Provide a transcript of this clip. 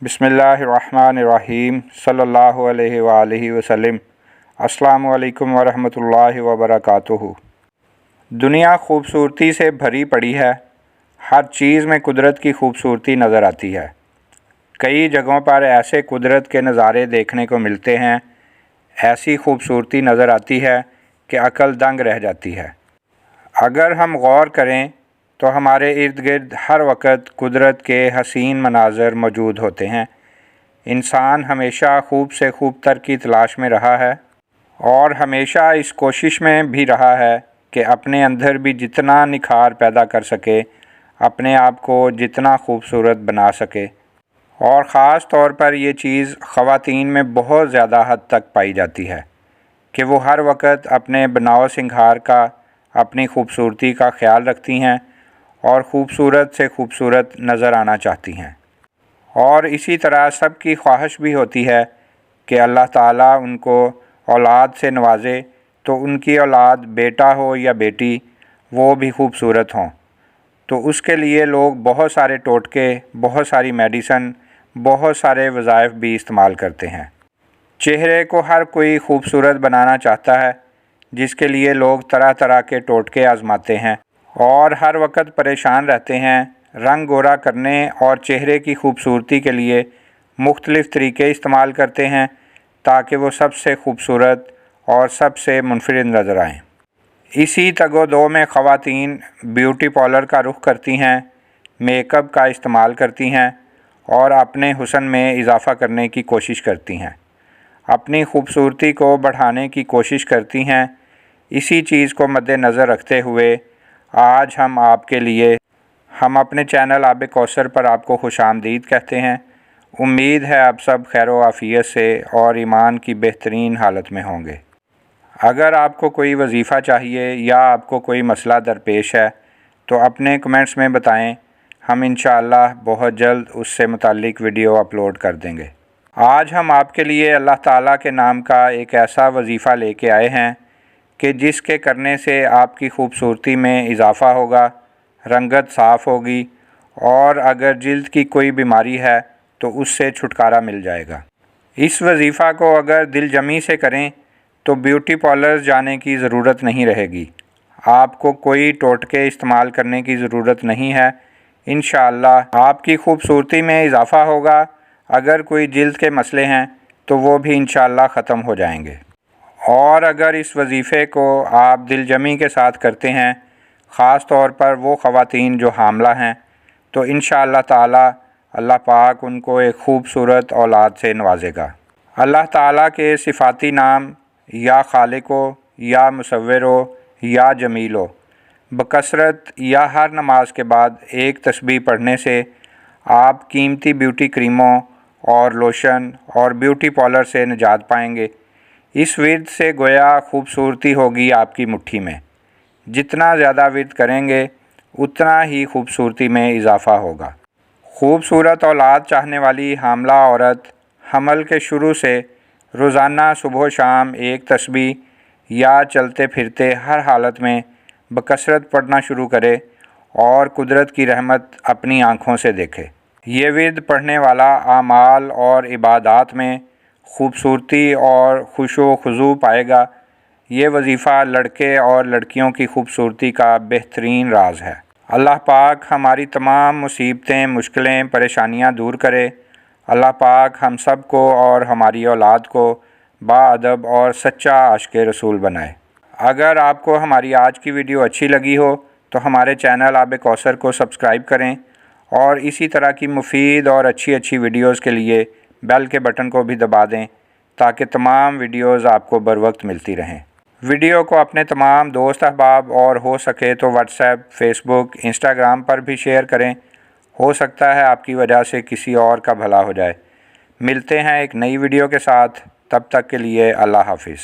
बिस्मिल्लाहिर्रहमानिर्रहीम सल्लल्लाहु अलैहि वालैहि वसल्लम। अस्सलामु अलैकुम वरहमतुल्लाहि वबरकातुहू। दुनिया खूबसूरती से भरी पड़ी है। हर चीज़ में कुदरत की खूबसूरती नज़र आती है। कई जगहों पर ऐसे कुदरत के नज़ारे देखने को मिलते हैं, ऐसी खूबसूरती नज़र आती है कि अक्ल दंग रह जाती है। अगर हम गौर करें तो हमारे इर्द गिर्द हर वक्त कुदरत के हसीन मनाज़र मौजूद होते हैं। इंसान हमेशा खूब से खूब तर की तलाश में रहा है और हमेशा इस कोशिश में भी रहा है कि अपने अंदर भी जितना निखार पैदा कर सके, अपने आप को जितना खूबसूरत बना सके। और ख़ास तौर पर ये चीज़ ख़वातीन में बहुत ज़्यादा हद तक पाई जाती है कि वो हर वक्त अपने बनाव सिंगार का, अपनी खूबसूरती का ख्याल रखती हैं और ख़ूबसूरत से ख़ूबसूरत नज़र आना चाहती हैं। और इसी तरह सब की ख्वाहिश भी होती है कि अल्लाह ताला उनको औलाद से नवाजे तो उनकी औलाद बेटा हो या बेटी, वो भी खूबसूरत हों। तो उसके लिए लोग बहुत सारे टोटके, बहुत सारी मेडिसन, बहुत सारे वज़ाइफ भी इस्तेमाल करते हैं। चेहरे को हर कोई खूबसूरत बनाना चाहता है, जिसके लिए लोग तरह तरह के टोटके आजमाते हैं और हर वक्त परेशान रहते हैं। रंग गोरा करने और चेहरे की खूबसूरती के लिए मुख्तलिफ़ तरीके इस्तेमाल करते हैं ताकि वो सबसे खूबसूरत और सबसे मुनफरिद नज़र आएँ। इसी तगो-दो में ख़वातीन ब्यूटी पार्लर का रुख करती हैं, मेकअप का इस्तेमाल करती हैं और अपने हुस्न में इजाफ़ा करने की कोशिश करती हैं, अपनी खूबसूरती को बढ़ाने की कोशिश करती हैं। इसी चीज़ को मद्देनज़र रखते हुए आज हम अपने चैनल आबे कौसर पर आपको खुशामदीद कहते हैं। उम्मीद है आप सब खैर व आफ़ियत से और ईमान की बेहतरीन हालत में होंगे। अगर आपको कोई वजीफ़ा चाहिए या आपको कोई मसला दरपेश है तो अपने कमेंट्स में बताएं, हम इंशाअल्लाह बहुत जल्द उससे मुताल्लिक़ वीडियो अपलोड कर देंगे। आज हम आपके लिए अल्लाह ताला के नाम का एक ऐसा वजीफ़ा लेके आए हैं कि जिसके करने से आपकी खूबसूरती में इजाफ़ा होगा, रंगत साफ़ होगी और अगर जिल्द की कोई बीमारी है तो उससे छुटकारा मिल जाएगा। इस वजीफ़ा को अगर दिलजमी से करें तो ब्यूटी पार्लर जाने की ज़रूरत नहीं रहेगी, आपको कोई टोटके इस्तेमाल करने की ज़रूरत नहीं है। इंशाअल्लाह आपकी खूबसूरती में इजाफ़ा होगा। अगर कोई जिल्द के मसले हैं तो वो भी इंशाअल्लाह ख़त्म हो जाएंगे। और अगर इस वजीफ़े को आप दिलजमी के साथ करते हैं, ख़ास तौर पर वो ख़वातीन जो हामला हैं, तो इंशाअल्लाह ताला अल्लाह पाक उनको एक ख़ूबसूरत औलाद से नवाजेगा। अल्लाह ताला के सिफ़ाती नाम या खालिको या मुसव्विरो या जमीलो बकसरत या हर नमाज के बाद एक तस्बीह पढ़ने से आप कीमती ब्यूटी क्रीमों और लोशन और ब्यूटी पार्लर से निजात पाएंगे। इस विर्द से गोया खूबसूरती होगी आपकी मुट्ठी में। जितना ज़्यादा विर्द करेंगे उतना ही खूबसूरती में इजाफ़ा होगा। खूबसूरत औलाद चाहने वाली हामला औरत हमल के शुरू से रोज़ाना सुबह शाम एक तस्बीह या चलते फिरते हर हालत में बकसरत पढ़ना शुरू करे और कुदरत की रहमत अपनी आँखों से देखे। ये विर्द पढ़ने वाला आमाल और इबादात में खूबसूरती और खुशो खुजू पाएगा। ये वजीफ़ा लड़के और लड़कियों की खूबसूरती का बेहतरीन राज है। अल्लाह पाक हमारी तमाम मुसीबतें, मुश्किलें, परेशानियां दूर करे। अल्लाह पाक हम सब को और हमारी औलाद को बाअदब और सच्चा आशिक़ रसूल बनाए। अगर आपको हमारी आज की वीडियो अच्छी लगी हो तो हमारे चैनल आबे कौसर को सब्सक्राइब करें और इसी तरह की मुफीद और अच्छी वीडियोज़ के लिए बेल के बटन को भी दबा दें ताकि तमाम वीडियोज़ आपको बर वक्त मिलती रहें। वीडियो को अपने तमाम दोस्त अहबाब और हो सके तो व्हाट्सएप, फेसबुक, इंस्टाग्राम पर भी शेयर करें। हो सकता है आपकी वजह से किसी और का भला हो जाए। मिलते हैं एक नई वीडियो के साथ, तब तक के लिए अल्लाह हाफिज़।